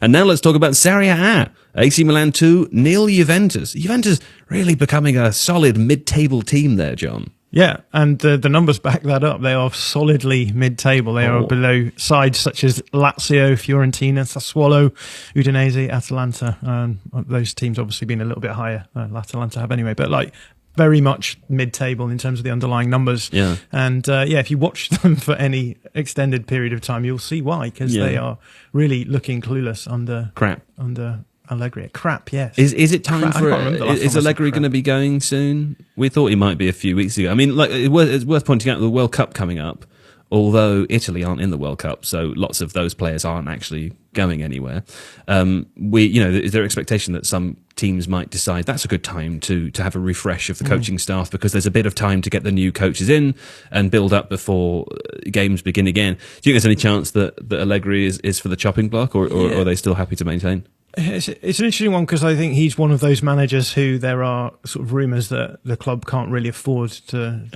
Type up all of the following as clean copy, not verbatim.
And now let's talk about Serie A. AC Milan 2-0 Juventus. Juventus really becoming a solid mid-table team there, John. Yeah, and the numbers back that up. They are solidly mid-table. They are below sides such as Lazio, Fiorentina, Sassuolo, Udinese, Atalanta. Those teams obviously been a little bit higher. Atalanta have anyway, but like very much mid-table in terms of the underlying numbers. Yeah. And if you watch them for any extended period of time, you'll see why, because they are really looking clueless under Allegri. Crap, yes. Is it time for is Allegri going to be going soon? We thought he might be a few weeks ago. I mean, like it's worth pointing out the World Cup coming up, although Italy aren't in the World Cup, so lots of those players aren't actually going anywhere. Is there expectation that some teams might decide that's a good time to have a refresh of the coaching staff because there's a bit of time to get the new coaches in and build up before games begin again? Do you think there's any chance that Allegri is for the chopping block, or are they still happy to maintain? It's an interesting one because I think he's one of those managers who there are sort of rumours that the club can't really afford to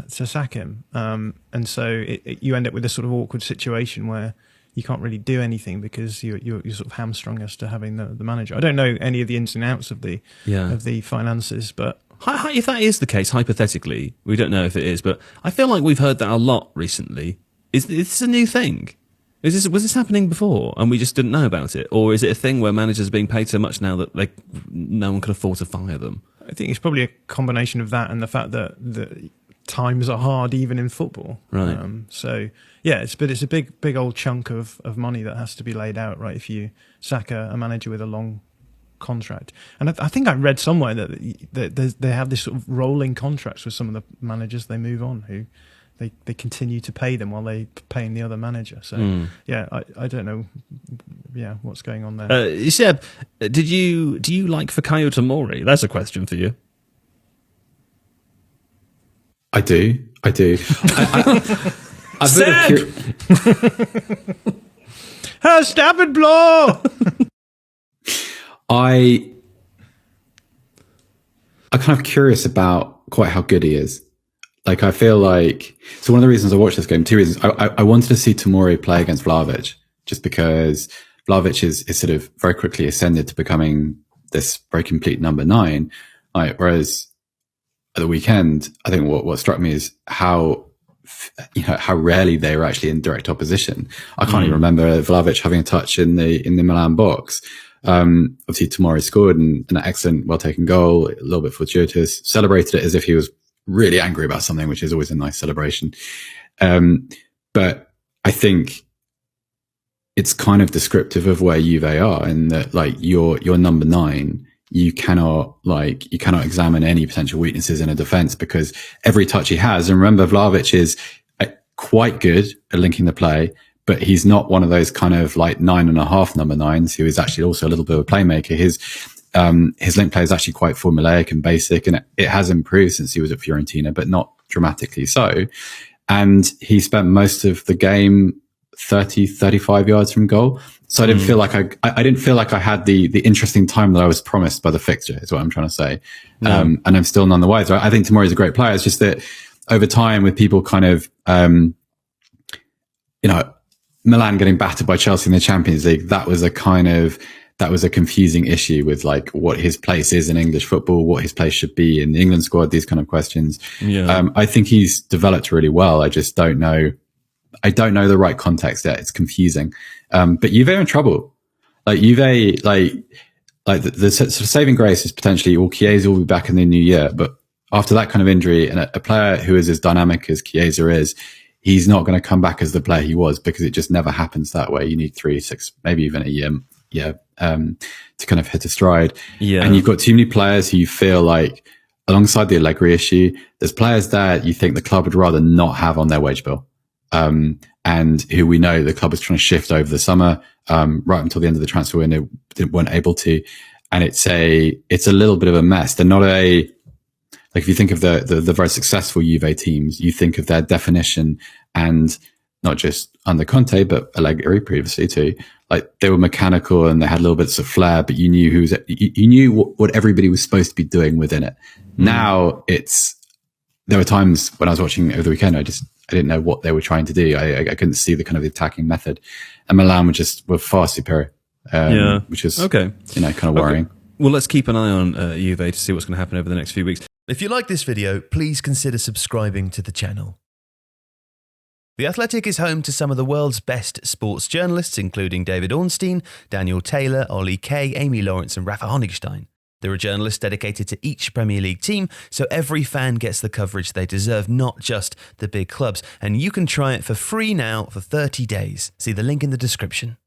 sack him, and so you end up with this sort of awkward situation where you can't really do anything because you're sort of hamstrung as to having the manager. I don't know any of the ins and outs of the finances, but if that is the case, hypothetically, we don't know if it is, but I feel like we've heard that a lot recently. Is this a new thing? Was this happening before and we just didn't know about it? Or is it a thing where managers are being paid so much now that no one can afford to fire them? I think it's probably a combination of that and the fact that the times are hard even in football. Right. It's a big old chunk of money that has to be laid out, right, if you sack a manager with a long contract. And I think I read somewhere that they have this sort of rolling contracts with some of the managers they move on who they continue to pay them while they paying the other manager. So I don't know what's going on there. Seb, do you like Fikayo Tomori? That's a question for you. I do. Stafford-Bloor. I'm kind of curious about quite how good he is. Like, I feel like, so one of the reasons I watched this game, two reasons. I wanted to see Tomori play against Vlahovic, just because Vlahovic is sort of very quickly ascended to becoming this very complete number 9. Whereas at the weekend, I think what struck me is how rarely they were actually in direct opposition. I can't even remember Vlahovic having a touch in the Milan box. Obviously Tomori scored an excellent, well-taken goal, a little bit fortuitous, celebrated it as if he was really angry about something, which is always a nice celebration. But I think it's kind of descriptive of where Juve are, in that, like, you're number 9. You cannot examine any potential weaknesses in a defense because every touch he has, and remember, Vlahovic is quite good at linking the play, but he's not one of those kind of like 9.5 number 9s who is actually also a little bit of a playmaker. His link play is actually quite formulaic and basic, and it has improved since he was at Fiorentina, but not dramatically so. And he spent most of the game 35 yards from goal. So I didn't feel like I didn't feel like I had the interesting time that I was promised by the fixture, is what I'm trying to say. And I'm still none the wiser. I think Tomori is a great player. It's just that over time, with people kind of, Milan getting battered by Chelsea in the Champions League, that was a confusing issue with like what his place is in English football, what his place should be in the England squad, these kind of questions. Yeah. I think he's developed really well. I just don't know. I don't know the right context yet. It's confusing. But Juve are in trouble. Like Juve, the sort of saving grace is potentially, Chiesa will be back in the new year. But after that kind of injury, and a player who is as dynamic as Chiesa is, he's not going to come back as the player he was, because it just never happens that way. You need 3, 6, maybe even a year. To kind of hit a stride. Yeah. And you've got too many players who you feel like, alongside the Allegri issue, there's players that you think the club would rather not have on their wage bill. And who we know the club is trying to shift over the summer, right until the end of the transfer window, they weren't able to. And it's a little bit of a mess. They're not like, if you think of the very successful Juve teams, you think of their definition, and not just under Conte, but Allegri previously too. Like, they were mechanical and they had little bits of flair, but you knew you knew what everybody was supposed to be doing within it. Now there were times when I was watching over the weekend, I didn't know what they were trying to do. I couldn't see the kind of attacking method, and Milan were far superior. which is okay. kind of worrying. Okay. Well, let's keep an eye on Juve to see what's going to happen over the next few weeks. If you like this video, please consider subscribing to the channel. The Athletic is home to some of the world's best sports journalists, including David Ornstein, Daniel Taylor, Ollie Kay, Amy Lawrence and Rafa Honigstein. There are journalists dedicated to each Premier League team, so every fan gets the coverage they deserve, not just the big clubs. And you can try it for free now for 30 days. See the link in the description.